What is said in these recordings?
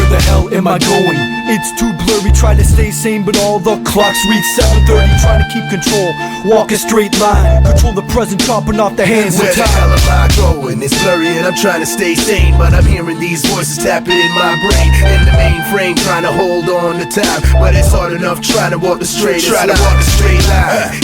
Where the hell am I going? It's too blurry, try to stay sane, but all the clocks read 7:30. Trying to keep control, walk a straight line, control the present, chopping off the hands. Where the hell am I going? It's blurry and I'm trying to stay sane, but I'm hearing these voices tapping in my brain. In the mainframe, trying to hold on to time, but it's hard enough trying to walk the straight line.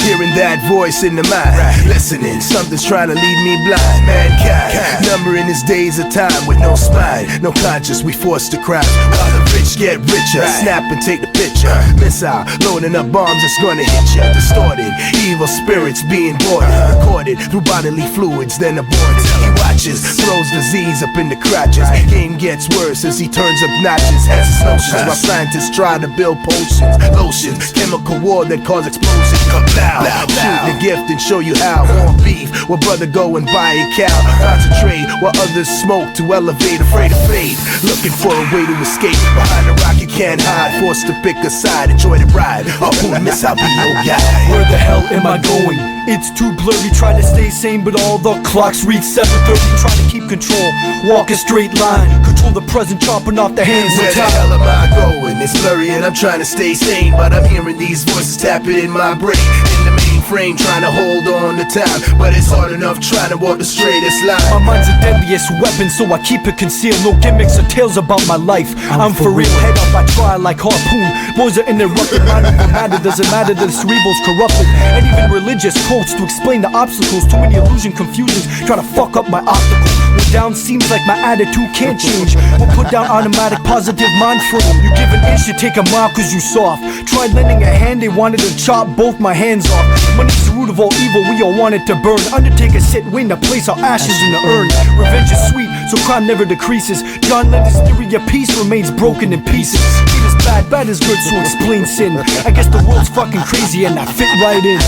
Hearing that voice in the mind, listening, something's trying to lead me blind. Mankind, numbering his days of time with no spine, no conscience, we forced to crime. While the rich get richer, snap and take the picture. Missile, loading up bombs that's gonna hit you. Distorted, evil spirits being born, recorded through bodily fluids, then aborted. He watches, throws disease up in the crotches. Game gets worse as he turns up notches. Has his notions while scientists try to build potions, lotions, chemical war that cause explosions. Shoot the gift and show you how. Warm beef, while brother go and buy a cow. Concentrate while others smoke to elevate. Afraid of fate, looking for a way to escape. Behind the rock you can't hide, forced to pick a side. Enjoy the ride, HARPOON Missile, be your guide. Where the hell am I going? It's too blurry, try to stay sane, but all the clocks read 7:30. Trying to keep control, walk a straight line, control the present, chopping off the hands. Where the hell am I going? It's blurry and I'm trying to stay sane, but I'm hearing these voices tapping in my brain. In the mainframe, trying to hold on to time, but it's hard enough trying to walk the straightest line. My mind's a deadliest weapon, so I keep it concealed. No gimmicks or tales about my life, I'm for real. Head up, I try like harpoon. Boys are interrupted, mind over matter. Doesn't matter that the cerebral's corrupted. And even religious quotes to explain the obstacles. Too many illusion confusions try to fuck up my optical. When down seems like my attitude can't change. We'll put down automatic positive mind frame. You give an inch, you take a mile cause you soft. Tried lending a hand, they wanted to chop both my hands off. Money's the root of all evil, we all want it to burn. Undertaker sit win to place our ashes in the urn. Revenge is sweet, so crime never decreases. John Lennox's theory of peace remains broken in pieces. Good is bad, bad is good, so explain sin. I guess the world's fucking crazy and I fit right in.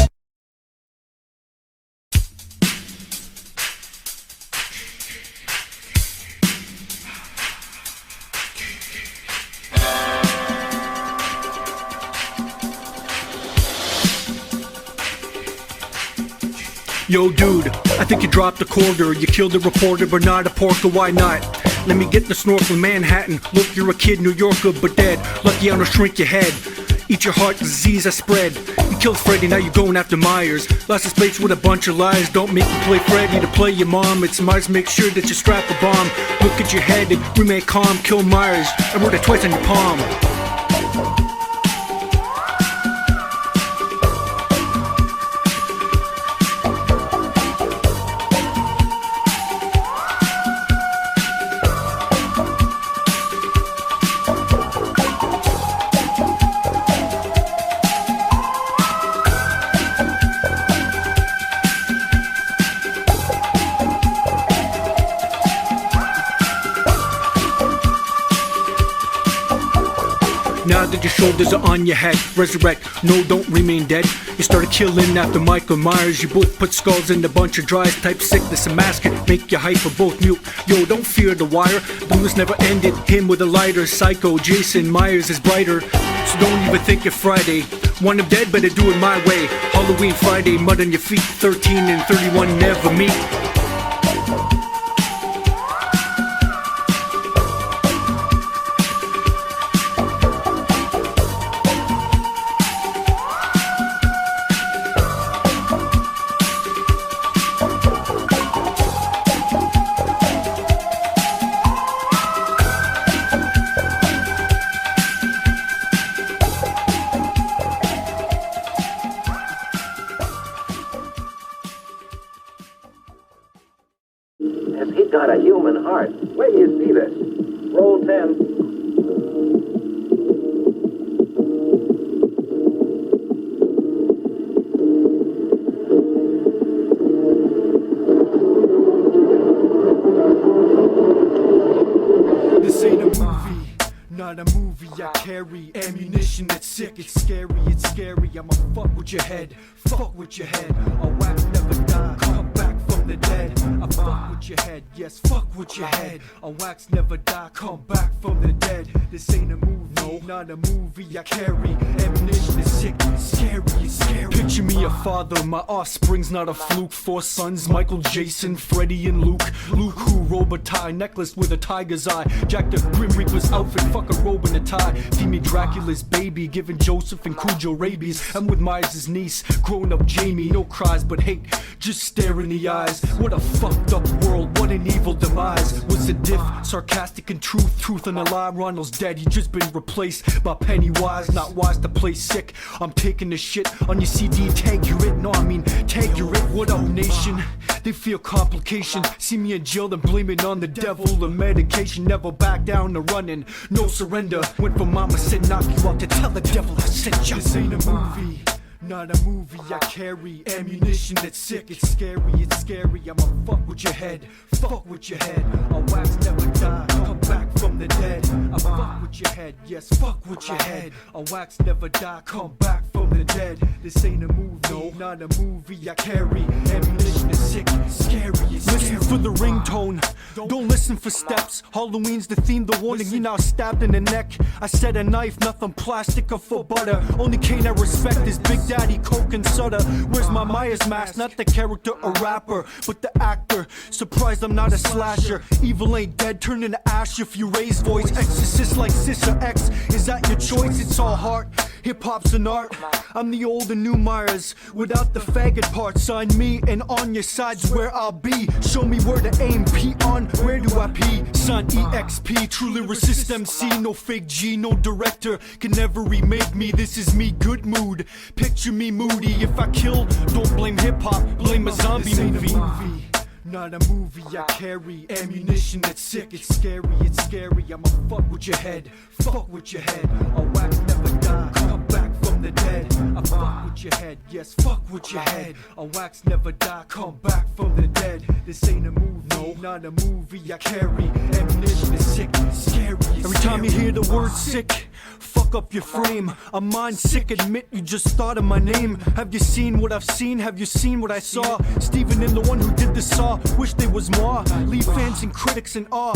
Yo dude, I think you dropped a quarter. You killed a reporter but not a porker, why not? Let me get the snorkel in Manhattan. Look, you're a kid, New Yorker but dead. Lucky I don't shrink your head. Eat your heart, disease I spread. You killed Freddy, now you're going after Myers. Lost his place with a bunch of lies. Don't make me play Freddy to play your mom. It's Myers, make sure that you strap a bomb. Look at your head and remain calm. Kill Myers, I wrote it twice on your palm. Now that your shoulders are on your head, resurrect, no, don't remain dead. You started killing after Michael Myers. You both put skulls in a bunch of dries. Type sickness and mask it, make you hyper both mute. Yo, don't fear the wire, blues never ended. Him with a lighter, Psycho, Jason, Myers is brighter. So don't even think you're Friday. Want him dead, better do it my way. Halloween Friday, mud on your feet. 13 and 31 never meet. Has he got a human heart? Where do you see this? Roll 10. This ain't a movie, not a movie. I carry ammunition that's sick, it's scary, it's scary. I'ma fuck with your head, fuck with your head. Our wax never die, come back from the the dead. I fuck with your head, yes, fuck with your head. A wax never die, come back from the dead. This ain't a movie, no, not a movie. I carry ammunition, it's sick, scary, it's scary. Picture me a father, my offspring's not a fluke. 4 sons, Michael, Jason, Freddy, and Luke. Luke who robe a tie, necklace with a tiger's eye. Jack the Grim Reaper's outfit, fuck a robe and a tie. Feed me Dracula's baby, giving Joseph and Cujo rabies. I'm with Myers' niece, grown up Jamie. No cries but hate, just stare in the eyes. What a fucked up world, what an evil demise. Was the diff sarcastic and truth and a lie? Ronald's dead, he just been replaced by Pennywise. Not wise to play sick, I'm taking the shit on your CD. Tag your it, no I mean tag your it. What up nation? They feel complication. See me in jail then blame it on the devil. The medication, never back down to running. No surrender. Went for mama said knock you out to tell the devil I sent you. This ain't a movie, not a movie. I carry ammunition that's sick, it's scary, it's scary. I'ma fuck with your head, fuck with your head. A wax never die, come back from the dead. I fuck with your head, yes, fuck with your head. A wax never die, come back from the dead. This ain't a movie, no, not a movie. I carry ammunition that's sick, scary, it's scary. Listen for the ringtone, don't listen for steps. Halloween's the theme, the warning, you now stabbed in the neck. I said a knife, nothing plastic or for butter. Only cane I respect is Big Daddy, Coke and soda. Where's my Myers mask? Not the character or rapper, but the actor. Surprised I'm not a slasher. Evil ain't dead, turn into ash if you raise voice. Exorcist like Sis or X, is that your choice? It's all heart, hip-hop's an art. I'm the old and new Myers, without the faggot part. Sign me and on your side's where I'll be. Show me where to aim, P on, where do I pee? Sign EXP, truly resist MC. No fake G, no director can never remake me. This is me, good mood, picture me moody. If I kill, don't blame hip-hop, blame a zombie movie. Not a movie, I carry ammunition that's sick, it's scary, it's scary. I'ma fuck with your head, fuck with your head. A wax never die, come back from the dead. I fuck with your head, yes, fuck with your head. A wax never die, come back from the dead. This ain't a movie, no, not a movie. I carry ammunition that's sick, scary, it's Every time you hear the word sick, fuck up your frame. I'm mind sick, admit you just thought of my name. Have you seen what I've seen? Have you seen what I saw? Steven and the one who did the saw, wish there was more. Leave fans and critics in awe.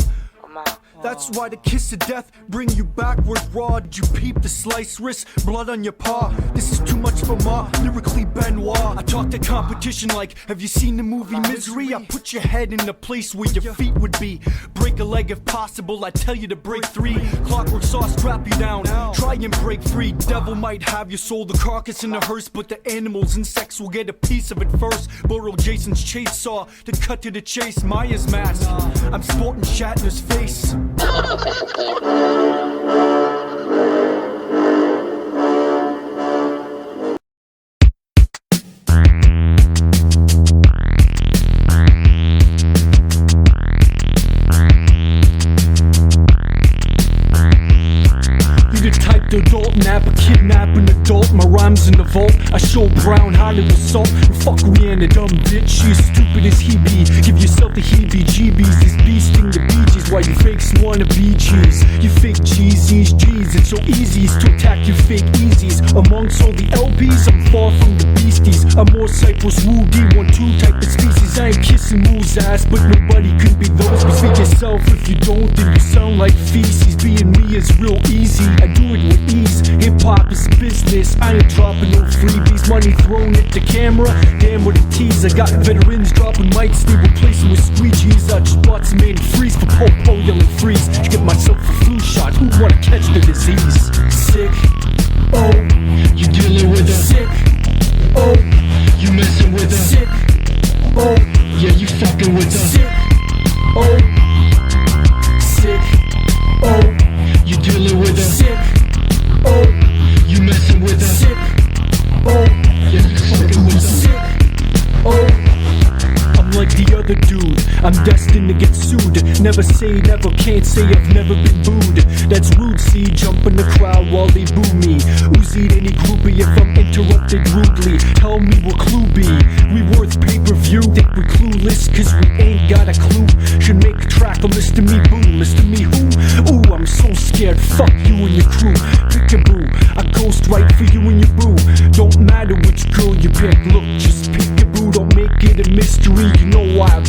That's why the kiss of death bring you backward raw. Did you peep the slice wrist, blood on your paw? This is too much for Ma, lyrically Benoit. I talk to competition like, have you seen the movie Misery? I put your head in the place where your feet would be. Break a leg if possible, I tell you to break 3. Clockwork saw strap you down, try and break free. Devil might have your soul, the carcass in the hearse, but the animals, insects will get a piece of it first. Borrow Jason's chase saw to cut to the chase. Maya's mask, I'm sporting Shatner's face. Adult nap, a kidnap an adult. My rhymes in the vault, I show brown Hollywood salt. And fuck Rihanna, dumb bitch, you stupid as he be. Give yourself the heebie-jeebies, this beasting the Bee Gees. Why you fakes wanna be G's? You fake Jeezys, G's, it's so easy to attack you fake easies. Amongst all the LPs, I'm far from the beasties. I'm more Cypress Woo, D12 type of species. I ain't kissing Moo's ass, but nobody can be those. Speak yourself, if you don't, then you sound like feces. Being me is real easy, I do it with ease. Hip-hop is business, I ain't dropping no freebies. Money thrown at the camera, damn what a tease. I got veterans dropping mics, they replacing with squeegees. I just bought some antifreeze for po-po yelling freeze. To get myself a flu shot, who wanna catch the disease? Sick, oh, you dealing with a sick, oh, you messing with a sick, oh, yeah, you fucking with a sick, oh, sick, oh, you dealing with a sick, oh, you messing with a sick, oh, yeah, you fucking with a sick, oh. I'm like the other dude, I'm destined to get sued. Never say never, can't say I've never been booed. That's rude, see, jump in the crowd while they boo me. Uzi any groupie if I'm interrupted rudely. Tell me what clue be, we worth pay-per-view. Think we clueless, cause we ain't got a clue. Should make a track of Mr. Me Boo. Mr. Me who? Ooh, I'm so scared, fuck you and your crew. Pick a boo, I ghost right for you and your boo. Don't matter which girl you pick, look, just pick a boo. Don't make it a mystery, you know why I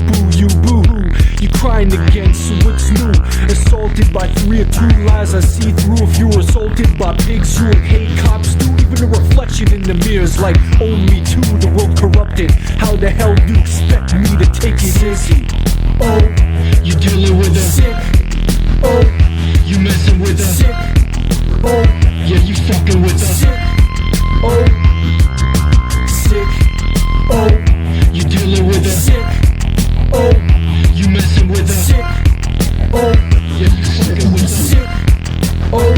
by 3 or 2 lies I see through. If you're assaulted by pigs who hate cops too, even a reflection in the mirror's like, oh me too, the world corrupted. How the hell do you expect me to take it easy? Oh, you dealing with a sick. Oh, you messing with a sick. Oh, yeah, you fucking with a sick. Oh, sick. Oh, you dealing with a sick. Oh, you messing with a sick. Oh, yeah, you fucking with a sick. Oh,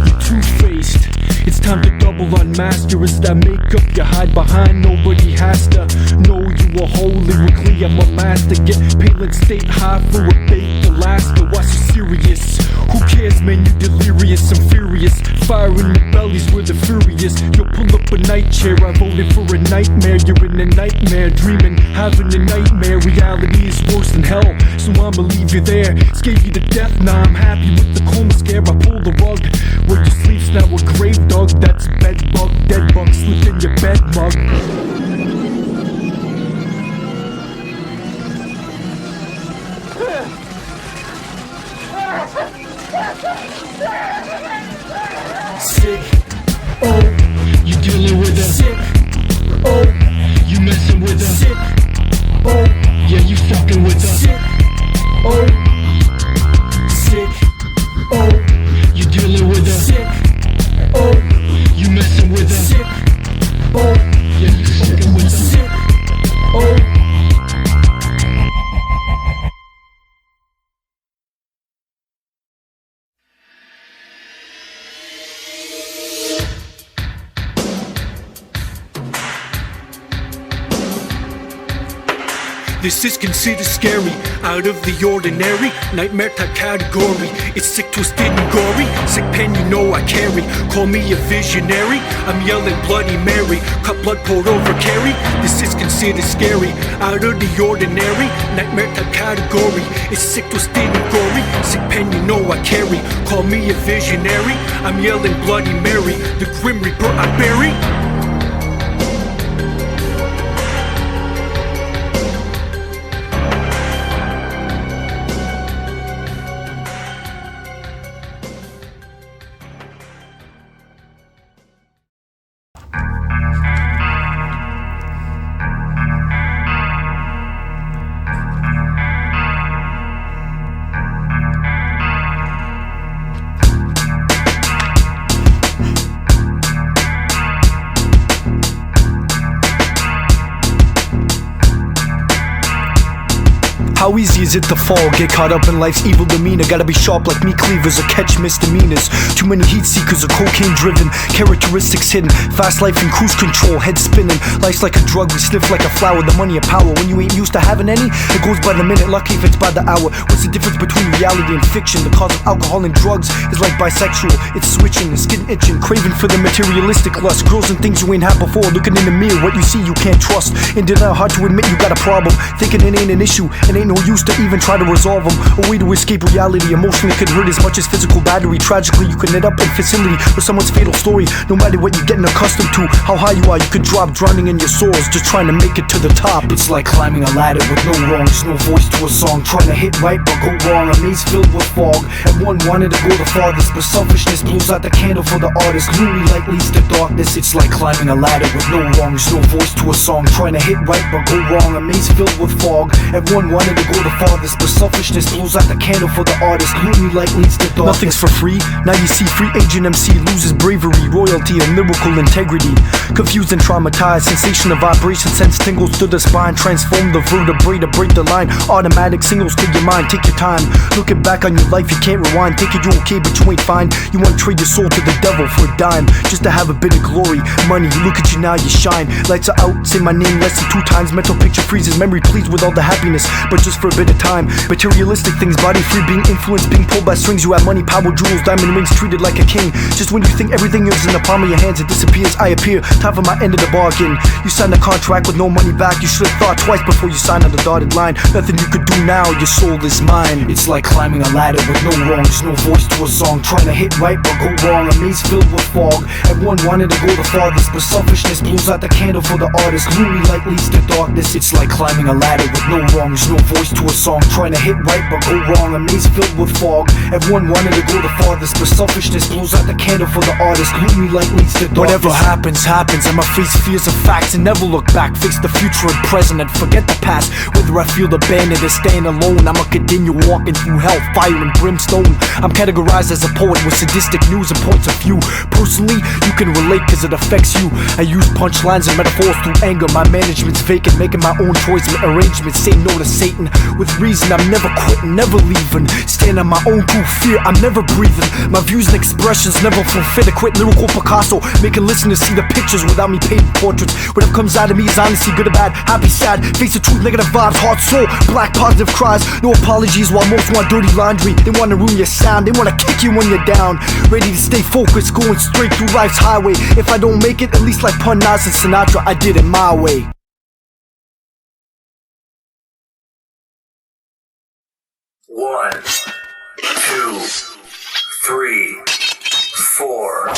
you're two-faced. It's time to double unmask. You're as that makeup you hide behind. Nobody has to know you are holy. Weekly, I'm a master. Get pale and state high for a baked Alaska. Why so serious? Who cares, man? You delirious. I'm furious. Fire in the bellies, we're the furious. You'll pull up a night chair. I voted for a nightmare. You're in a nightmare, dreaming, having a nightmare. Reality is worse than hell, so I'ma leave you there. Scared you to death, nah, I'm happy with the coma scare. I pull the rug where you sleep's now a grave dog. That's bed bug, dead bug, slipped in your bed mug. Sick. Oh, you dealing with a sick. Oh, you messing with a sick. Oh, yeah, you fucking with a sick. Oh, sick. Oh, you dealing with a sick. Oh, you messing with a sick. Oh, yeah, you fucking with a sick. Oh. This is considered scary, out of the ordinary, nightmare type category. It's sick, twisted and gory, sick pen you know I carry. Call me a visionary, I'm yelling Bloody Mary. Cut blood poured over carry, this is considered scary, out of the ordinary, nightmare type category. It's sick, twisted and gory, sick pen you know I carry. Call me a visionary, I'm yelling Bloody Mary. The Grim Reaper I bury. How easy is it to fall, get caught up in life's evil demeanor? Gotta be sharp like meat cleavers or catch misdemeanors. Too many heat seekers are cocaine driven, characteristics hidden, fast life and cruise control, head spinning. Life's like a drug, we sniff like a flower, the money and power. When you ain't used to having any, it goes by the minute, lucky if it's by the hour. What's the difference between reality and fiction? The cause of alcohol and drugs is like bisexual, it's switching, the skin itching, craving for the materialistic lust. Girls and things you ain't had before, looking in the mirror, what you see you can't trust. In denial, hard to admit you got a problem, thinking it ain't an issue, and ain't no use to even try to resolve them. A way to escape reality, emotionally could hurt as much as physical battery. Tragically, you can end up in facility with someone's fatal story. No matter what you're getting accustomed to, how high you are, you could drop, drowning in your sores, just trying to make it to the top. It's like climbing a ladder with no wrongs, no voice to a song, trying to hit right but go wrong. A maze filled with fog, and one wanted to go the farthest, but selfishness blows out the candle for the artist. Gloomy light leads to darkness. It's like climbing a ladder with no wrongs, no voice to a song, trying to hit right but go wrong. A maze filled with fog, and one wanted to go the farthest, but selfishness blows out the candle for the artist. Gloomy light leads to darkness. Nothing's for free. Now you see free agent MC loses bravery, royalty, and lyrical integrity. Confused and traumatized, sensation of vibration sends tingles to the spine. Transform the vertebrae to break the line. Automatic singles to your mind. Take your time. Looking back on your life, you can't rewind. Thinking you okay, but you ain't fine. You wanna trade your soul to the devil for a dime, just to have a bit of glory, money. Look at you now, you shine. Lights are out. Say my name less than 2 times. Mental picture freezes. Memory pleased with all the happiness, but just for a bit of time. Materialistic things, body free, being influenced, being pulled by strings. You have money, power, jewels, diamond rings, treated like a king. Just when you think everything is in the palm of your hands, it disappears. I appear, time for my end of the bargain. You signed a contract with no money back. You should have thought twice before you signed on the dotted line. Nothing you could do now, your soul is mine. It's like climbing a ladder with no wrongs, no voice to a song, trying to hit right but go wrong. A maze filled with fog, everyone wanted to go the farthest, but selfishness blows out the candle for the artist. Gloomy light leads to darkness. It's like climbing a ladder with no wrongs, no voice voice to a song, trying to hit right but go wrong. A maze filled with fog, everyone wanted to go the farthest, but selfishness blows out the candle for the artist. Gloomy light leads to darkness. Whatever happens, happens. I'ma face fears of facts and never look back. Fix the future and present and forget the past. Whether I feel abandoned or staying alone, I'ma continue walking through hell, fire and brimstone. I'm categorized as a poet with sadistic news and points of view. Personally, you can relate cause it affects you. I use punchlines and metaphors through anger. My management's vacant, making my own choice with arrangements. Say no to Satan with reason. I'm never quitting, never leaving. Stand on my own through fear, I'm never breathing. My views and expressions never fulfill. A quit lyrical Picasso, making listeners see the pictures without me painting portraits. Whatever comes out of me is honesty, good or bad, happy, sad. Face the truth, negative vibes, heart, soul, black, positive cries. No apologies while most want dirty laundry. They wanna ruin your sound, they wanna kick you when you're down. Ready to stay focused, going straight through life's highway. If I don't make it, at least like Pun Nas and Sinatra, I did it my way. One, two, three, four.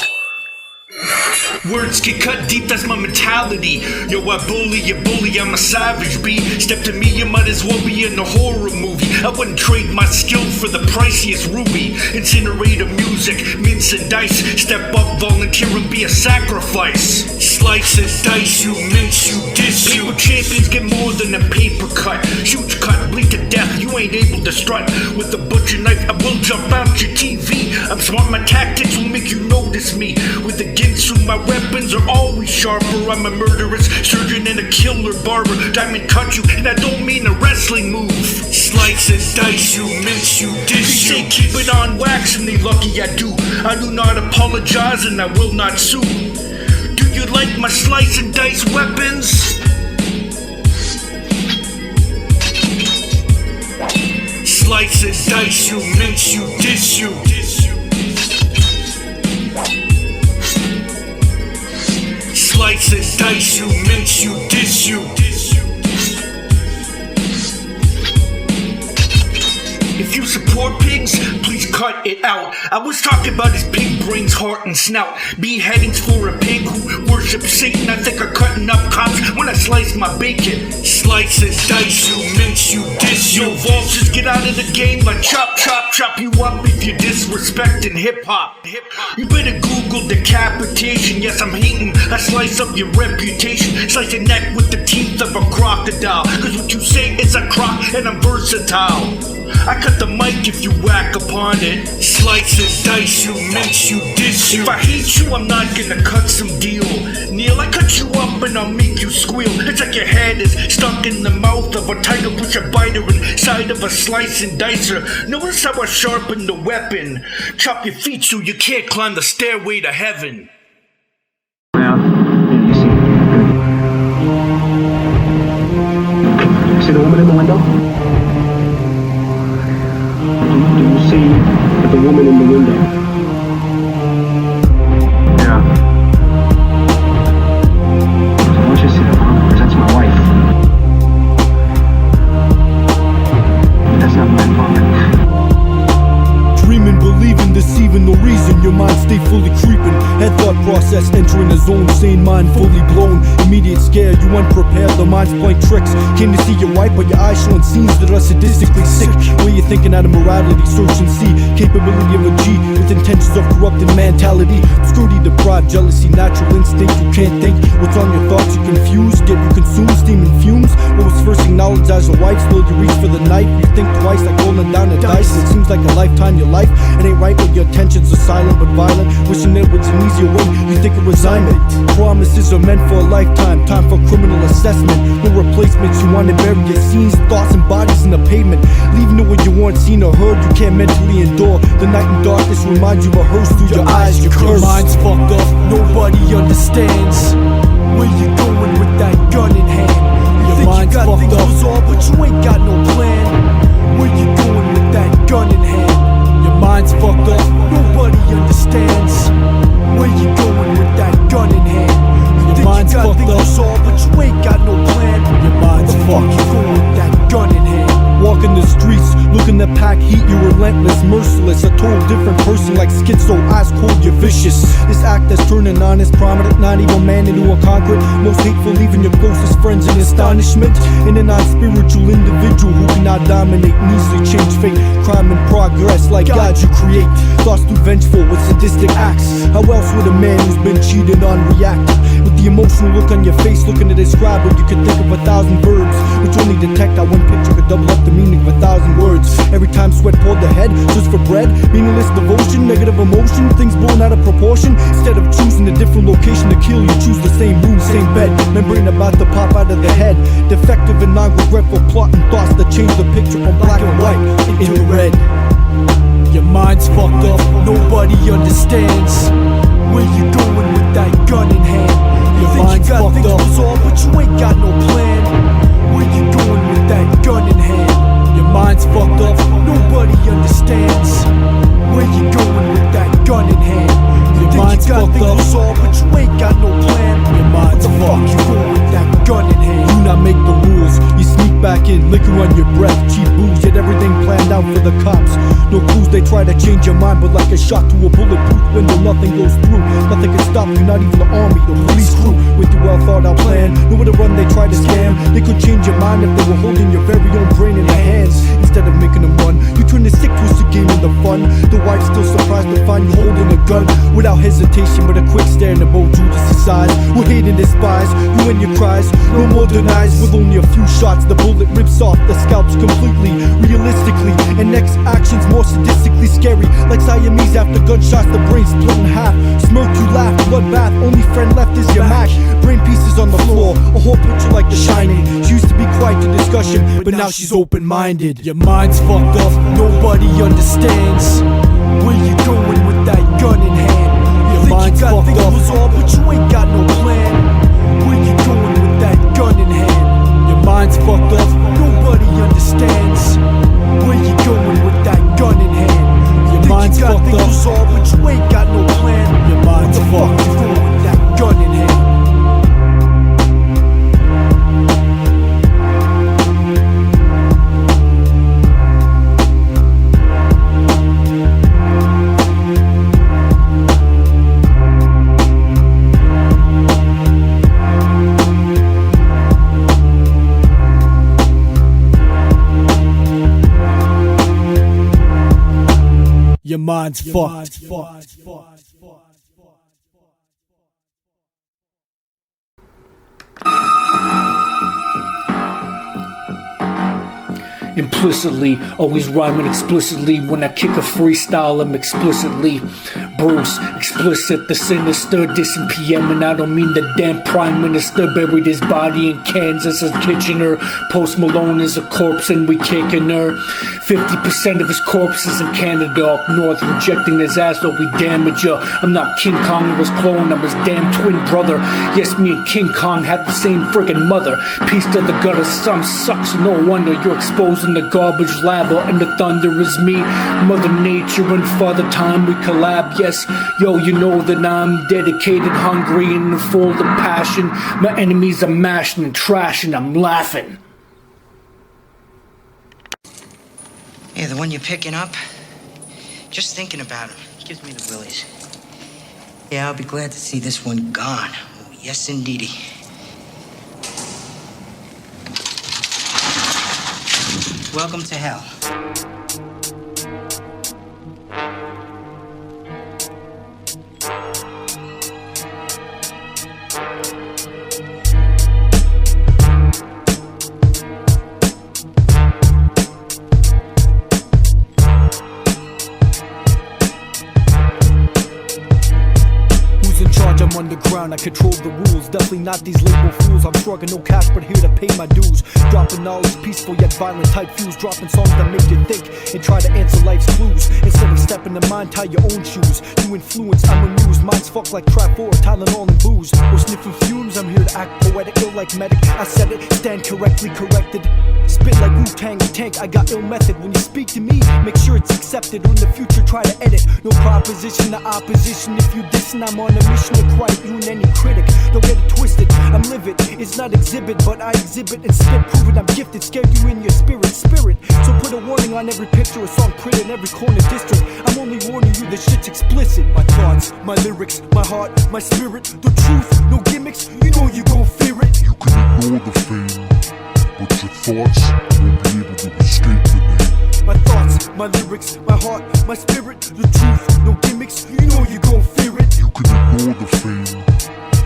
Words get cut deep, that's my mentality. Yo, I bully, you bully, I'm a savage, B. Step to me, you might as well be in a horror movie. I wouldn't trade my skill for the priciest ruby. Incinerator music, mince and dice. Step up, volunteer and be a sacrifice. Slice and dice, you mince, you diss. Paper champions get more than a paper cut. Shoot your cut, bleed to death, you ain't able to strut. With a butcher knife, I will jump out your TV. I'm smart, my tactics will make you notice me. With a Ginsu, my weapons are always sharper. I'm a murderous surgeon and a killer barber. Diamond cut you, and I don't mean a wrestling move. Slice and dice you, mince you, dish you. They say keep it on wax, and they lucky I do. I do not apologize, and I will not sue. Do you like my slice and dice weapons? Slice and dice you, mince you, dish you. Slice and dice you, mince you, dish you. If you support pigs, please cut it out. I was talking about his pig brains, heart and snout. Beheadings for a pig who worships Satan. I think I'm cutting up cops when I slice my bacon. Slice and dice you, mince you, dish you. Vultures get out of the game like chop, chop, chop you up if you're disrespecting hip-hop. You better Google decapitation. Yes, I'm hating. I slice up your reputation. Slice your neck with the teeth of a crocodile. Cause what you say is a croc and I'm versatile. I cut the mic if you whack upon it. Slice and dice you, mince you, dish you. If I hate you, I'm not gonna cut some deal. Neil, I cut you up and I'll make you squeal. It's like your head is stuck in the mouth of a tiger, push a biter inside of a slice and dicer. Notice how I sharpen the weapon. Chop your feet so you can't climb the stairway to heaven. Now, you see the woman in the window? Do you see the woman in the window? Yeah. I want you to see the woman, because that's my wife. But that's not my woman. Dreaming, believing, deceiving, no reason. Your mind stay fully creeping. Head thought process entering a zone. Sane mind fully blown. Immediate scare, you unprepared. The mind's playing tricks. Came to see your wife, but your eyes showing scenes that are sadistically sick. Where you're thinking out of morality, search and see. Capability of a G with intentions of corrupted mentality. Obscurity deprived, jealousy, natural instinct. You can't think what's on your thoughts. You confused, get you consumed, steaming fumes. What was first acknowledged as a wife, still you reach for the knife. You think twice like rolling down a dice. It seems like a lifetime your life. It ain't right when your intentions are silent but violent. Wishing there was an easier way, you think of resignment. Promises are meant for a lifetime, time for criminal assessment. No replacements, you want to bury your scenes, thoughts and bodies in the pavement. Leaving it when you weren't seen or heard, you can't mentally endure. The night and darkness reminds you of hers through your eyes, your curse. Your mind's fucked up, nobody understands where you going with that gun in hand. You think you got things resolved, but you ain't got no plan. Where you going with that gun in hand? Your mind's fucked up, nobody understands where you going with that gun in hand. You think you got things resolved, but you ain't got no plan. Your mind's fucked, you going with that gun in hand. Walking the streets, looking to pack heat, you're relentless, merciless, a total different person pacing like schizo, eyes cold, you're vicious. This act that's turning honest, prominent, not even man into a concrete. Most hateful, leaving your closest friends in astonishment. In a non-spiritual individual who cannot dominate and easily change fate. Crime in progress like God you create. Thoughts too vengeful with sadistic acts. How else would a man who's been cheated on react? With the emotional look on your face, looking to describe it, you could think of 1,000 verbs, which only detect how one picture could double up the meaning of 1,000 words. Every time sweat poured the head, just for bread, meaningless devotion, negative emotion, things blown out of proportion. Instead of choosing a different location to kill, you choose the same room, same bed. Membrane about to pop out of the head. Defective and non-regretful plotting thoughts that change the picture from black and white into red. Your mind's fucked up, nobody understands where you going with that gun in hand. You think you got things resolved, but you ain't got no plan. Where you going with that gun in hand? Your mind's fucked up, nobody understands where you going with that gun in hand. You think you got things resolved, but you ain't got no plan. Your mind's fucked, you going with that gun in hand. Do not make the rules, you sneak back in, liquor on your breath, cheap booze, yet everything planned out for the cops. No clues, they try to change your mind, but like a shot to a bulletproof window, nothing goes through. Nothing can stop you, not even the army, the police crew. With your well thought out plan, nowhere to run, they try to scam. They could change your mind if they were holding your very own brain in their hands. Instead of making them run, you turn the sick twisted game into fun. The wife's still surprised to find you holding a gun. Without hesitation, but a quick stare in the bow drew to size. We're hate and despise, you and your cries, no more denies. With only a few shots, the bullet rips off the scalps completely, realistically. And next action's more sadistically scary, like Siamese after gunshots, the brain split in half. Smirk, you laugh, bloodbath, only friend left is your match. Brain pieces on the floor, a whole picture like The Shining. She used to be quiet to discussion, but now she's open-minded. Your mind's fucked up, nobody understands where you going with that gun in hand. You think you got things resolved, but you ain't got no plan. Where you going with that gun in hand? Your mind's fucked up, nobody understands where you going with that gun in hand. Your mind's fucked up, resolved, but you ain't got no plan. Your mind's fucked, you going with that gun in hand. Your mind's fucked. Implicitly, always rhyming explicitly. When I kick a freestyle, I'm explicitly Bruce, explicit, the sinister, dissing PM, and I don't mean the damn prime minister. Buried his body in Kansas as Kitchener. Post Malone is a corpse and we kicking her. 50% of his corpse is in Canada, up north, rejecting his ass while we damage her. I'm not King Kong or his clone, I'm his damn twin brother. Yes, me and King Kong had the same friggin' mother. Piece to the gutter, some sucks, no wonder you're exposing the garbage lava, and the thunder is me. Mother Nature and Father Time, we collab, yes. Yo, you know that I'm dedicated, hungry, and full of passion. My enemies are mashing and trashing, I'm laughing. Yeah, the one you're picking up? Just thinking about him gives me the willies. Yeah, I'll be glad to see this one gone. Oh, yes, indeedy. Welcome to hell. I'm underground, I control the rules. Definitely not these label fools. I'm struggling, no cash, but here to pay my dues. Dropping knowledge, peaceful yet violent type views. Dropping songs that make you think and try to answer life's clues. Instead of stepping to mine, tie your own shoes. You influence, I'm amused. Mine's fucked like trap or Tylenol and booze. Or sniffing fumes, I'm here to act poetic, ill like medic. I said it, stand correctly corrected. Spit like Wu-Tang tank, I got ill method. When you speak to me, make sure it's accepted. Or in the future, try to edit. No proposition to opposition. If you dissing, I'm on a mission to Christ. try you and any critic. Don't get it twisted, I'm livid. It's not exhibit, but I exhibit and spit, proving I'm gifted. Scared you in your spirit. So put a warning on every picture, a song printed in every corner district. I'm only warning you, this shit's explicit. My thoughts, my lyrics, my heart, my spirit, the truth, no gimmicks. You know you gon' fear it. You can ignore the fame, but your thoughts won't be able to escape the name. My thoughts, my lyrics, my heart, my spirit, the truth, no gimmicks. You know you gon' fear it. You can ignore the fame,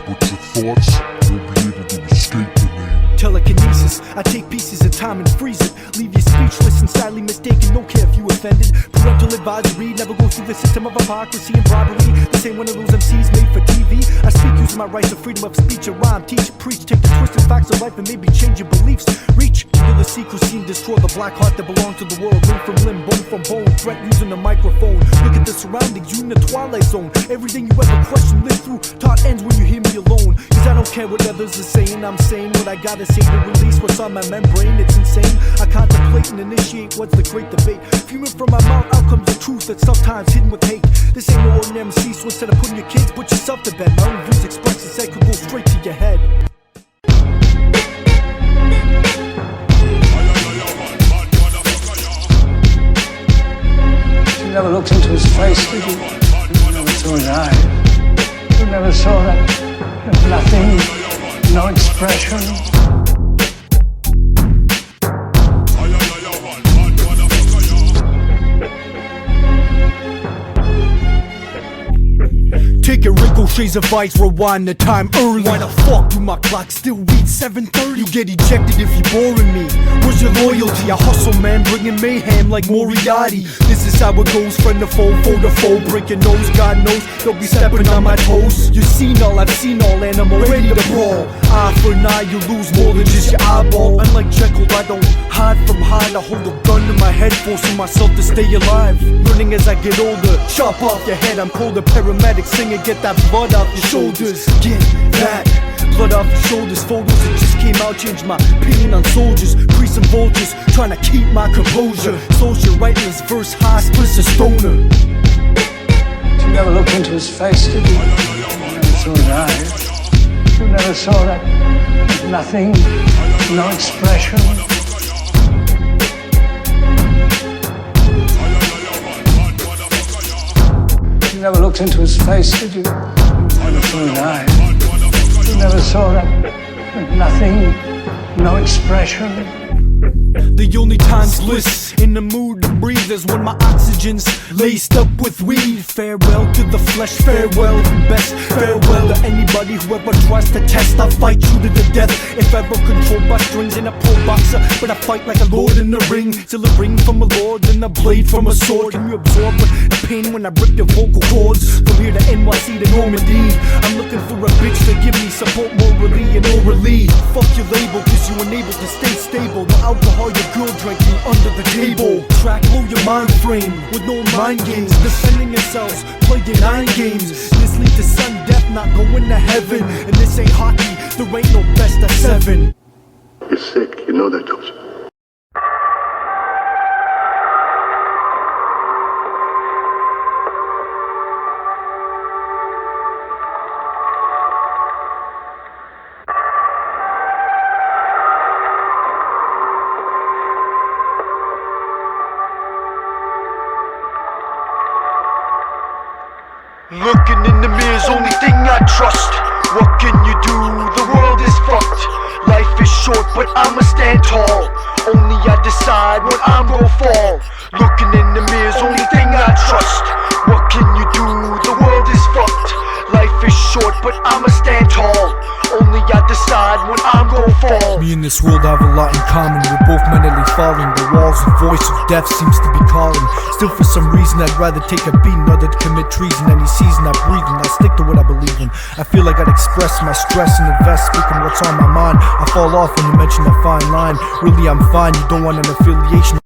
but your thoughts won't be able to escape the name. Telekinesis, I take pieces of time and freeze it. Leave you speechless and sadly mistaken, don't care if you offended. Parental advisory, never go through the system of hypocrisy and bribery. This ain't one of those MCs made for TV. I speak using my rights of freedom of speech and rhyme. Teach, preach, take the twisted facts of life and maybe change your beliefs. Reach into the secrecy and destroy the black heart that belongs to the world. Limb from limb, bone from bone, threat using the microphone. Look at the surroundings, you in the twilight zone. Everything you ever question, live through, taught ends when you hear me alone. Cause I don't care what others are saying, I'm saying what I gotta say to release what's on my membrane. It's insane, I contemplate and initiate what's the great debate. Fuming from my mouth, out comes the truth that's sometimes hidden with hate. This ain't no ordinary MC, so instead of putting your kids, put yourself to bed. My own views expressed instead could go straight to your head. You never looked into his face, did you? You never saw his eyes. You never saw that nothing, no expression. Take a ricochets of ice, rewind the time early. Why the fuck do my clock still read 7:30? You get ejected if you boring me. Where's your loyalty? I hustle, man, bringing mayhem like Moriarty. This is how it goes, friend to foe, foe to foe. Break your nose, God knows they'll be stepping on my toes. You've seen all, I've seen all, and I'm ready to brawl. Eye for an eye, you lose more than just your eyeball. Unlike Jekyll, I don't hide from hide. I hold a gun to my head, forcing myself to stay alive. Learning as I get older, chop off your head. I'm colder, paramedic singing, get that blood off your shoulders. Get that blood off your shoulders. Photos that just came out changed my opinion on soldiers. Priests and vultures, trying to keep my composure. Soldier writing his verse high, splits a stoner. You never looked into his face, did you? You never saw his eyes. You never saw that nothing, no expression. You never looked into his face, did you? You never saw his eyes. You never saw that nothing, no expression. The only time's bliss in the mood to breathe is when my oxygen's laced up with weed. Farewell to the flesh, farewell and best. Farewell to anybody who ever tries to test. I'll fight you to the death, if ever controlled by strings in a pro boxer. But I fight like a lord in the ring, till a ring from a lord and a blade from a sword. Can you absorb the pain when I rip your vocal cords? From here to NYC to Normandy, I'm looking for a bitch to give me support morally and orally. Fuck your label, cause you unable to stay stable. No alcohol, your girl drinking under the table. Track blow your mind frame with no mind games. Defending yourselves, playing 9 games. This leads to sudden death, not going to heaven. And this ain't hockey, there ain't no best of 7. You're sick, you know that, don't you? Looking in the mirror's only thing I trust. What can you do? The world is fucked. Life is short, but I'ma stand tall. Only I decide when I'm gon' fall. Looking in the mirror's only thing I trust. What can you do? The world is fucked. Life is short, but I'ma stand tall. Only I decide when I'm gon' fall. Me and this world have a lot in common. We're both mentally falling. The walls and voice of death seems to be calling. Still for some reason I'd rather take a beating other to commit treason. Any season I breathe and I stick to what I believe in. I feel like I'd express my stress and invest, speaking what's on my mind. I fall off when you mention a fine line. Really I'm fine, you don't want an affiliation.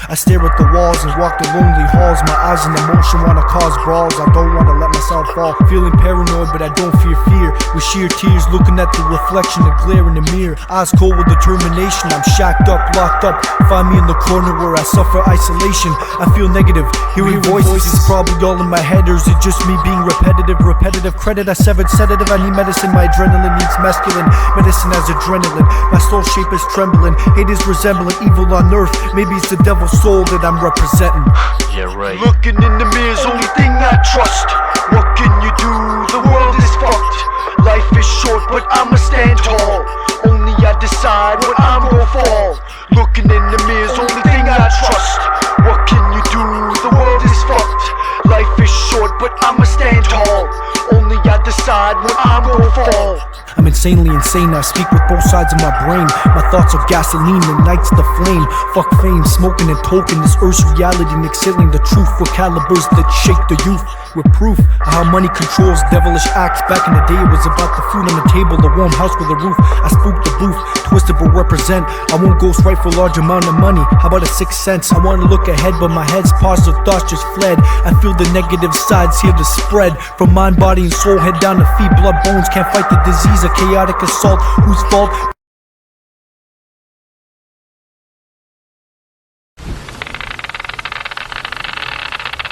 I stare at the walls and walk the lonely halls. My eyes in emotion wanna cause brawls. I don't wanna let myself fall. Feeling paranoid, but I don't fear fear. With sheer tears, looking at the reflection of glare in the mirror. Eyes cold with determination. I'm shacked up, locked up. Find me in the corner where I suffer isolation. I feel negative, hearing voices is probably all in my head. Or is it just me being repetitive? Repetitive credit, I severed sedative. I need medicine, my adrenaline needs masculine. Medicine has adrenaline, my soul shape is trembling. Hate is resembling evil on earth. Maybe it's the devil's soul that I'm representing. Yeah, right. Looking in the mirror's only thing I trust. What can you do? The world is fucked. Life is short, but I'ma stand tall. Only I decide when I'm gonna fall. Looking in the mirror's only thing I trust. What can you do? The world is fucked. Life is short, but I'ma stand tall. Only I decide when I'm gonna fall. I'm insanely insane, I speak with both sides of my brain. My thoughts are gasoline, the night's the flame. Fuck fame, smoking and token this earth's reality and exhaling the truth for calibers that shake the youth. With proof of how money controls devilish acts. Back in the day it was about the food on the table, the warm house with a roof. I spooked the booth, twisted but represent. I won't ghost right for a large amount of money. How about a 6th sense? I wanna look ahead but my head's positive thoughts just fled. I feel the negative sides here to spread. From mind, body and soul, head down to feet, blood, bones. Can't fight the disease, a chaotic assault. Whose fault?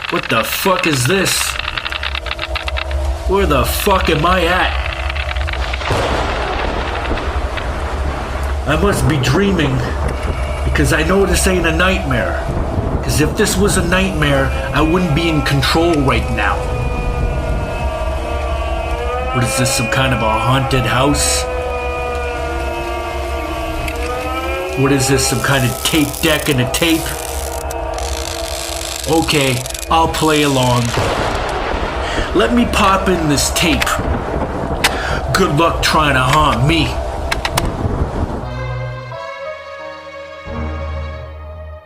What the fuck is this? Where the fuck am I at? I must be dreaming, because I know this ain't a nightmare. Because if this was a nightmare, I wouldn't be in control right now. What is this, some kind of a haunted house? What is this, some kind of tape deck and a tape? Okay, I'll play along. Let me pop in this tape. Good luck trying to haunt me.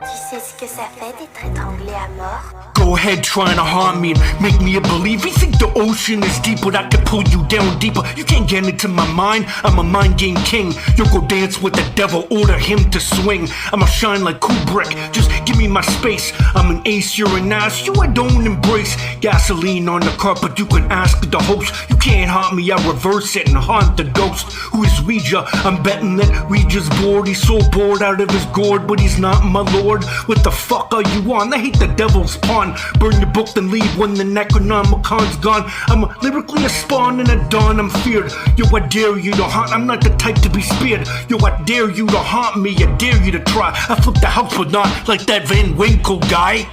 Tu sais ce que ça fait d'être étranglé à mort? Go ahead trying to harm me and make me a believer. You think the ocean is deep, but I can pull you down deeper. You can't get into my mind, I'm a mind game king. You'll go dance with the devil, order him to swing. I'ma shine like Kubrick, just give me my space. I'm an ace, you're an ass, you I don't embrace. Gasoline on the carpet, you can ask the host. You can't haunt me, I reverse it and haunt the ghost. Who is Ouija? I'm betting that Ouija's bored. He's so bored out of his gourd, but he's not my lord. What the fuck are you on? I hate the devil's pawn. Burn your book then leave when the Necronomicon's gone. I'm lyrically a spawn and a dawn, I'm feared. Yo, I dare you to haunt, I'm not the type to be speared. Yo, I dare you to haunt me, I dare you to try. I flip the house but not like that Van Winkle guy.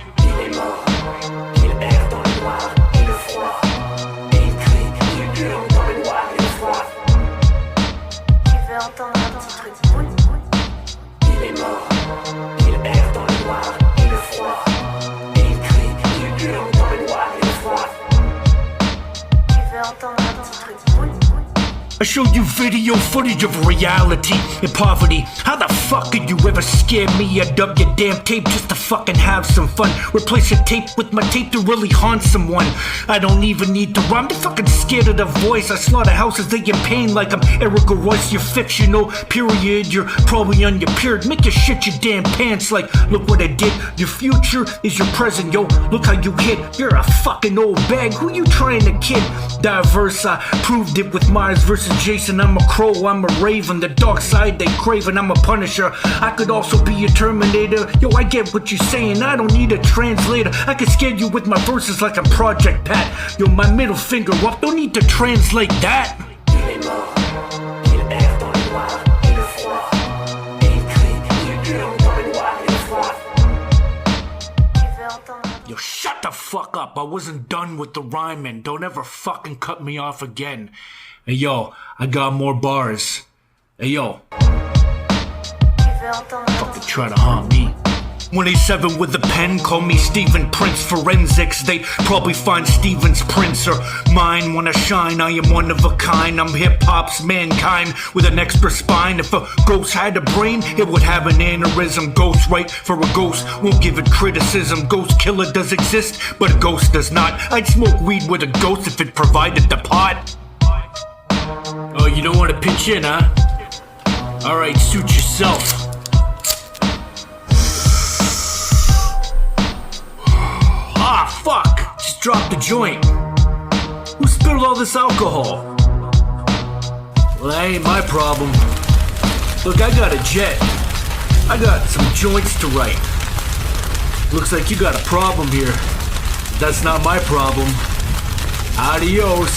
I showed you video footage of reality and poverty. How the fuck could you ever scare me? I dub your damn tape just to fucking have some fun. Replace your tape with my tape to really haunt someone. I don't even need to rhyme, they're fucking scared of the voice. I slaughter houses, they in pain like I'm Erica Royce. You're fictional, period, you're probably on your period. Make your shit your damn pants like, look what I did. Your future is your present, yo, look how you hit. You're a fucking old bag, who you trying to kid? Diverse, I proved it with Myers versus Jason. I'm a crow, I'm a raven, the dark side they craving. I'm a punisher, I could also be a terminator. Yo, I get what you're saying, I don't need a translator. I can scare you with my verses like I'm Project Pat. Yo, my middle finger up, don't need to translate that. Yo, shut the fuck up, I wasn't done with the rhyming. Don't ever fucking cut me off again. Hey yo, I got more bars. Hey yo, fucking try to haunt me. 187 with a pen, call me Stephen Prince Forensics. They probably find Stephen's prints or mine. Wanna shine, I am one of a kind. I'm hip-hop's mankind with an extra spine. If a ghost had a brain, it would have an aneurysm. Ghost right for a ghost, won't give it criticism. Ghost killer does exist, but a ghost does not. I'd smoke weed with a ghost if it provided the pot. Oh, you don't want to pitch in, huh? Alright, suit yourself. Ah, fuck! Just dropped the joint. Who spilled all this alcohol? Well, that ain't my problem. Look, I got a jet. I got some joints to write. Looks like you got a problem here. That's not my problem. Adios.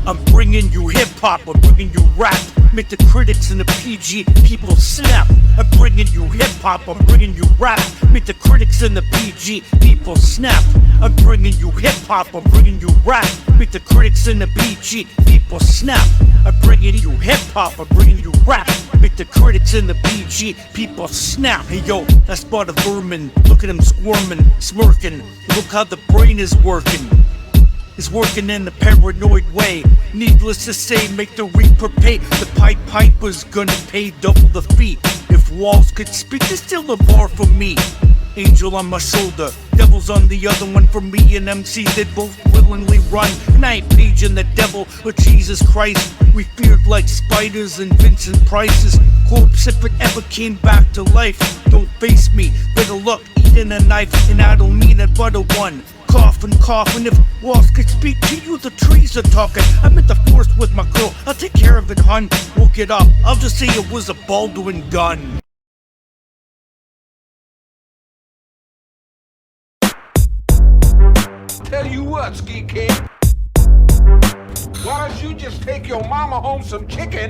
I'm bringing you hip-hop, I'm bringing you rap. Make the critics and the PG people snap. I'm bringing you hip-hop, I'm bringing you rap. Make the critics and the PG people snap. I'm bringing you hip-hop, I'm bringing you rap. Make the critics and the PG people snap. I'm bringing you hip-hop, I'm bringing you rap. Make the critics and the PG people snap. Hey yo, that's part of vermin. Look at him squirming, smirking. Look how the brain is working. Is working in a paranoid way. Needless to say, make the reaper pay. The Pied Piper's gonna pay double the fee. If walls could speak, there's still a bar for me. Angel on my shoulder, devil's on the other one. For me and MC, they both willingly run. And I ain't paging the devil, but Jesus Christ, we feared like spiders and Vincent Price's corpse if it ever came back to life. Don't face me, better luck eating a knife, and I don't mean it but a one. Coffin, coffin, if walls could speak to you, the trees are talking. I'm at the forest with my girl, I'll take care of it, hun. We'll get up, I'll just say it was a Baldwin gun. Tell you what, Ski King, why don't you just take your mama home some chicken,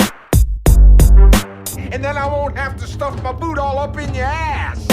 and then I won't have to stuff my boot all up in your ass.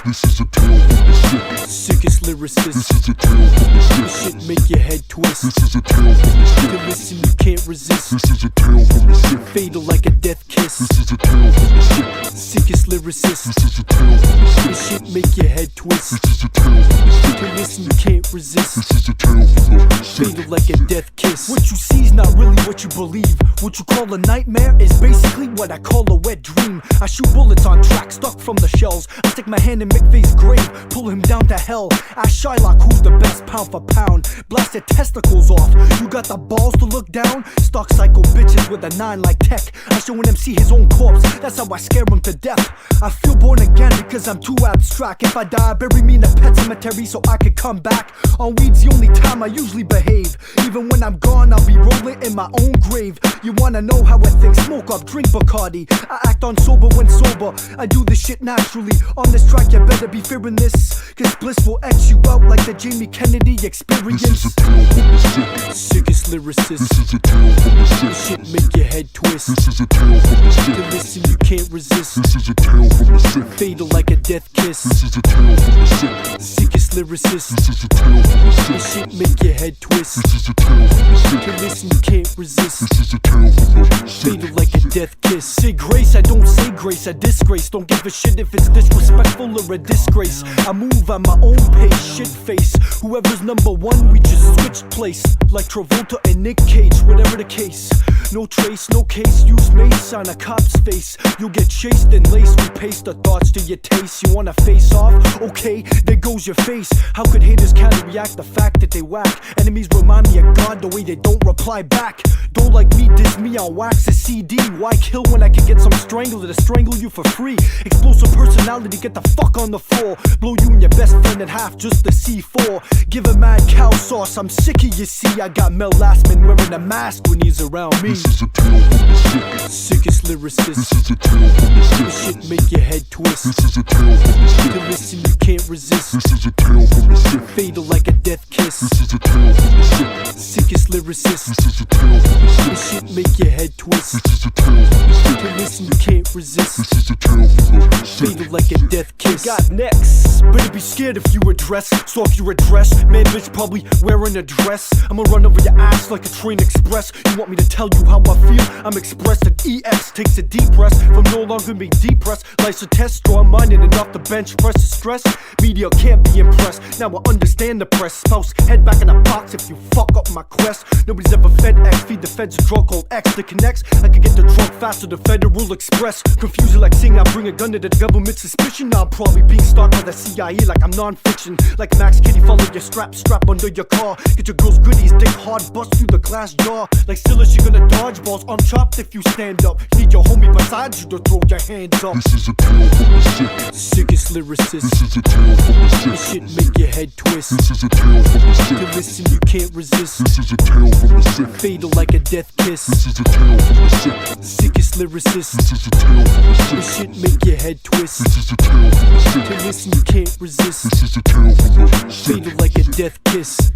This is a tale from the sick. Sickest lyricist. This is a tale from the sick. This shit make your head twist. This is a tale from the sick. You listen, you can't resist. This is a tale from the sick. Fatal like a death kiss. This is a tale from the sick. Sickest lyricist. This is a tale from the sick. This shit make your head twist. This is a tale from the sick. You listen, you can't resist. This is a tale from the sick. Fatal like a death kiss. What you see's not really what you believe. What you call a nightmare is basically what I call a wet dream. I shoot bullets on track, stuck from the shells. I stick my hand in McVeigh's grave, pull him down to hell. Ask Shylock who's the best pound for pound. Blast your testicles off. You got the balls to look down? Stock psycho bitches with a 9 like tech. I show an MC his own corpse, that's how I scare him to death. I feel born again because I'm too abstract. If I die, bury me in a pet cemetery so I could come back. On weed's the only time I usually behave. Even when I'm gone, I'll be rolling in my own grave. You wanna know how I think? Smoke up, drink Bacardi. I act on sober when sober. I do this shit naturally. On this track, you better be fearing this, cause Bliss will X you out like the Jamie Kennedy experience. This is a tale from the sick. Sickest lyricist. This is a tale from the sick. This shit make your head twist. This is a tale from the sick. You listen, you can't resist. This is a tale from the sick. Fatal like a death kiss. This is a tale from the sick. Sickest lyricist. This is a tale from the sick. This shit make your head twist. This is a tale from the sick. You listen, you can't resist. This is a tale from the sick. Fatal like a death kiss. Say grace, I don't say grace, I disgrace. Don't give a shit if it's disrespectful or a disgrace. I move at my own pace, shit face. Whoever's number one, we just switched place. Like Travolta and Nick Cage, whatever the case. No trace, no case, use mace on a cop's face. You'll get chased and laced, we paste the thoughts to your taste. You wanna face off? Okay, there goes your face. How could haters counteract the fact that they whack? Enemies remind me of God the way they don't reply back. Don't like me, diss me on wax a CD. Why kill when I can get some strangler to strangle you for free? Explosive personality, get the fuck on the floor. Blow you and your best friend in half just to C4. Give a mad cow sauce, I'm sick of you see. I got Mel Lastman wearing a mask when he's around me. This is a tale from the sick. Sickest lyricist. This is a tale from the sick. This shit make your head twist. This is a tale from the sick. You listen, you can't resist. This is a tale from the sick. Fatal like a death kiss. This is a tale from the sick. Sickest lyricist. This is a tale from the sick. This shit make your head twist. This is a tale from the sick. You listen, you can't resist. This is a tale from the sick. Fatal like a death kiss. God next. Better be scared if you address. So if you address, man bitch probably wearing a dress. I'ma run over your ass like a train express. You want me to tell you how I feel? I'm expressed at EX takes a deep breath from no longer being depressed. Life's a test, strong minded and off the bench, press the stress. Media can't be impressed. Now I understand the press. Spouse, head back in a box if you fuck up my quest. Nobody's ever fed X, feed the feds a drug called X that connects. I can get the drug faster than Federal Express. Confusing like saying I bring a gun to the government suspicion. Now I'm probably being stalked by the CIA like I'm non-fiction. Like Max Kitty, follow your strap under your car. Get your girl's goodies, dig hard, bust through the glass jaw. Like Silas, you're gonna dodge balls. I'm chopped if you stand up. Need your homie beside you to throw your hands up. This is a tale from the sick. Sickest lyricist. This is a tale from the sick. This shit make your head twist. This is a tale from the sick. To listen, you can't resist. This is a tale from the sick. Fatal like a death kiss. This is a tale from the sick. Sickest lyricist. This is a tale from the sick. This shit make your head twist. This is a tale from the sick. To listen, you can't resist. This is a tale from the sick. Fatal like a death kiss.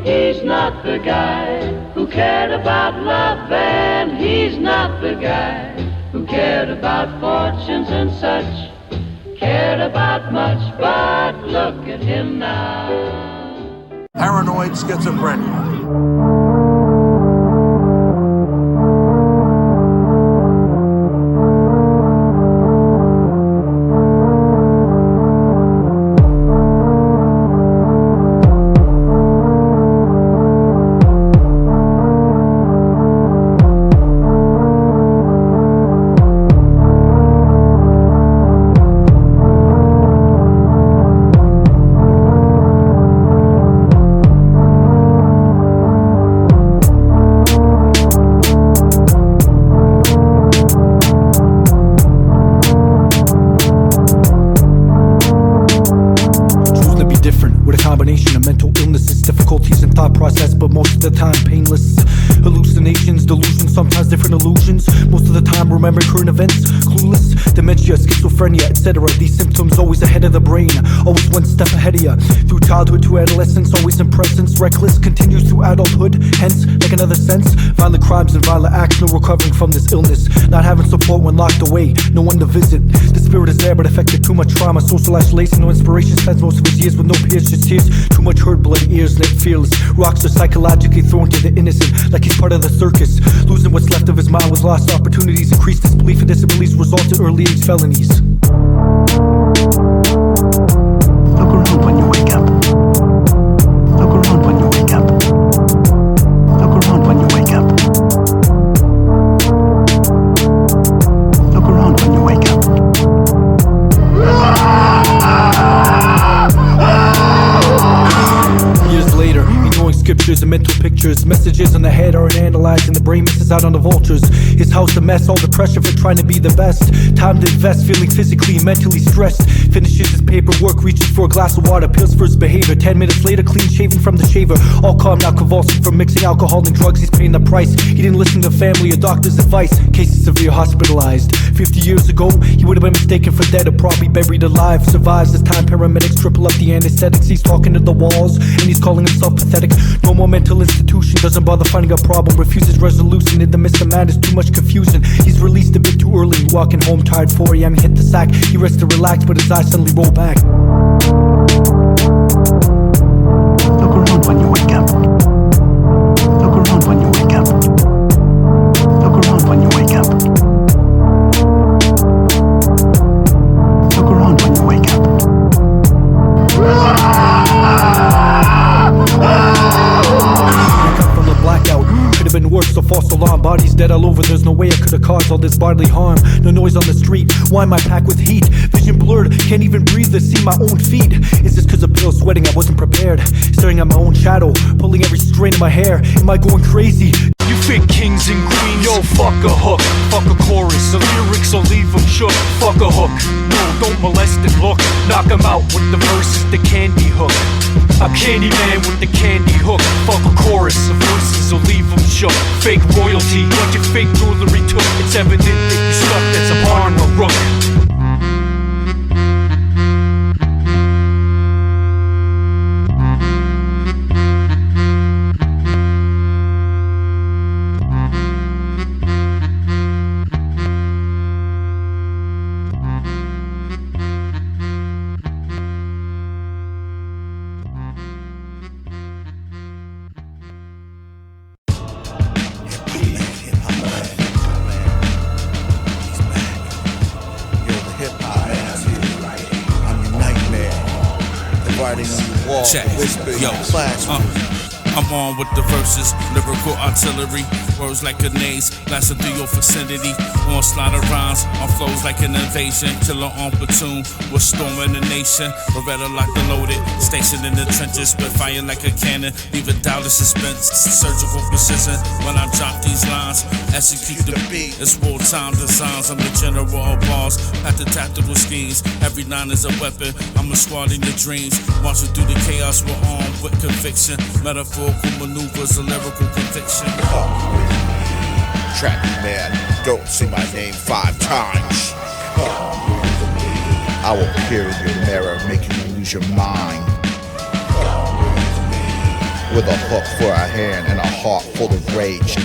He's not the guy who cared about love, and he's not the guy who cared about fortunes and such. Cared about much, but look at him now. Paranoid schizophrenia. But most of the time painless. Hallucinations, delusions, sometimes different illusions. Most of the time remember current events. Clueless, dementia, schizophrenia, etc. These symptoms always ahead of the brain. Always one step ahead of ya. Through childhood to adolescence, always in presence. Reckless, continues through adulthood. Hence, like another sense. Violent crimes and violent acts, no recovering from this illness. Not having support when locked away, no one to visit. The spirit is there but affected too much trauma. Social isolation, no inspiration. Spends most of his years with no peers, just tears. Too much hurt, bloody ears, lit fearless. Rocks are psychologically thrown to the innocent, like he's part of the circus. Losing what's left of his mind was lost opportunities. Increased disbelief and disabilities result in early age felonies. Look around when you wake up. Look around when you wake up. Look around when you wake up. Look around when you wake up. Years later, ignoring scriptures and mental pictures. Messages in the head aren't analyzed and the brain misses out on the vultures. His house a mess, all the pressure for trying to be the best. Time to invest, feeling physically and mentally stressed. Finishes his paperwork, reaches for a glass of water, pills for his behavior. 10 minutes later, clean shaven from the shaver. All calm, now convulsing from mixing alcohol and drugs. He's paying the price. He didn't listen to family or doctor's advice. Case is severe, hospitalized. 50 years ago, he would have been mistaken for dead or probably buried alive. Survives this time, paramedics triple up the anesthetics. He's talking to the walls and he's calling himself pathetic. No more mental institution, doesn't bother finding a problem. Refuses resolution, in the midst of madness, too much confusion. He's released a bit too early, walking home tired 4 AM. He hit the sack, he rests to relax, but his eyes suddenly roll back. Look around when you wake up. Look around when you wake up. Look around when you wake up. Look around when you wake up. Wake up from the blackout. Could have been worse, so false alarm. Body's dead all over, there's no way I could have caused all this bodily harm. No noise on the street, why am I packed with heat? Vision blurred, can't even breathe or see my own feet. Is this cause of pale sweating? I wasn't prepared. Staring at my own shadow, pulling every strain of my hair. Am I going crazy? You fake kings and queens. Yo, fuck a hook, fuck a chorus. The lyrics will leave them shook. Fuck a hook, no, don't molest and look. Knock him out with the verses, the candy hook. A candy man with the candy hook. Fuck a chorus, the verses will leave them shook. Fake royalty, what your fake jewelry took. It's evident that you stuck, that's a bar and a rook. writing on the wall, whispering in class. I'm on with the verses, lyrical artillery, words like grenades, blasting through your vicinity. Onslaught of rhymes, on flows like an invasion. Killer on platoon, we're storming the nation. Beretta locked and loaded, stationed in the trenches, spit fire like a cannon, leaving doubt and suspense. Surgical precision when I drop these lines. Execute the beat, it's wartime designs. I'm the general of bars, at the tactical schemes. Every line is a weapon, I'm a squad in your dreams. Marching through the chaos, we're armed with conviction. Metaphorical maneuvers, a lyrical conviction. Trappy man, don't say my name 5 times. I will appear in your mirror, making you lose your mind. With a hook for a hand and a heart full of rage.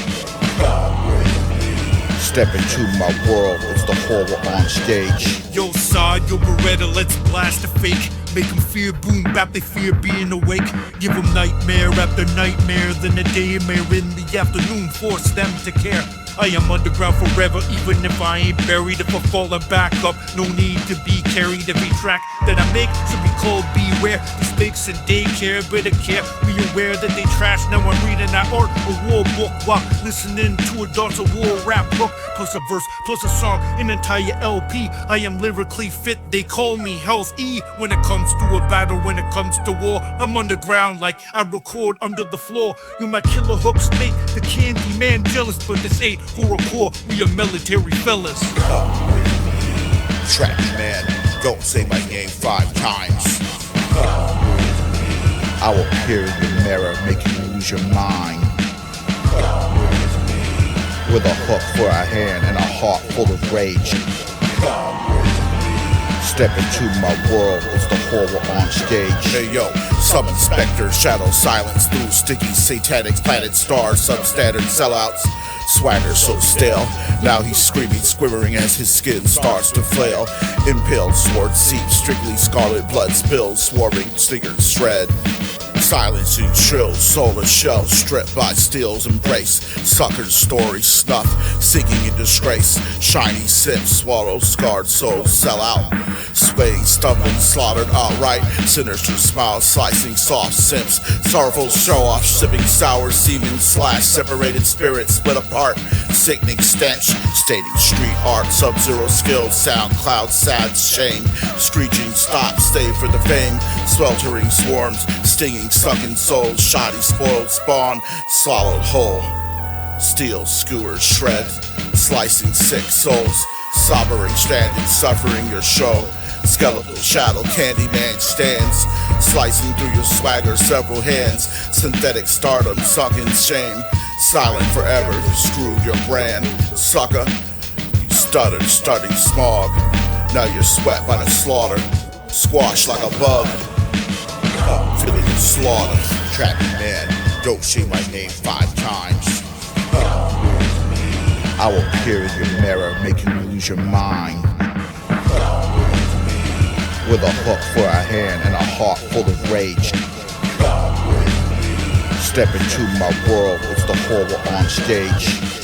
Step into my world, it's the horror on stage. Yo, SAAD, yo, Beretta, let's blast the fake. Make them fear, boom bap, they fear being awake. Give them nightmare after nightmare, then a daymare in the afternoon, force them to care. I am underground forever, even if I ain't buried. If I fall and back up, no need to be carried. Every track that I make should be called beware. These fakes in daycare, better care. Be aware that they trash. Now I'm reading that art, a war book, while listening to a dance, a war rap book. Plus a verse, plus a song, an entire LP. I am lyrically fit, they call me Health E. When it comes to a battle, when it comes to war, I'm underground like I record under the floor. You my killer hooks make the candy man jealous, but this ain't horrorcore, we are military fellas. Trappy man, don't say my name 5 times. I will appear in your mirror, making you lose your mind. With a hook for a hand and a heart full of rage. Step into my world, it's the horror on stage. Hey yo, summon specters, shadow silence through sticky satanic planet stars, substandard sellouts. Swagger so stale, now he's screaming, squivering as his skin starts to flail. Impaled sword seeps, strictly scarlet blood spills, swarming stingers shred. Silencing shrills, solar shells, stripped by steel's embrace. Sucker's story snuff, sinking in disgrace. Shiny sips, swallow scarred souls, sell out. Swaying, stumbling, slaughtered outright. Sinister smiles, slicing soft simps. Sorrowful show-off, sipping sour semen slash. Separated spirits split apart. Sickening stench, stating street art. Sub-zero skills, sound cloud, sad shame. Screeching stop, stay for the fame. Sweltering swarms, stinging sucking souls, shoddy spoiled spawn, swallowed whole. Steel skewers shred, slicing sick souls, sobbering, stranded, suffering your show. Skeletal shadow, Candyman stands, slicing through your swagger, several hands. Synthetic stardom, sunken shame, silent forever, you screwed your brand. Sucker, you stuttered, starting smog. Now you're swept by the slaughter, squashed like a bug. Feeling the slaughter, trappy man, don't say my name 5 times. I will appear in your mirror, making you lose your mind. With a hook for a hand and a heart full of rage. Step into my world, it's the horror on stage.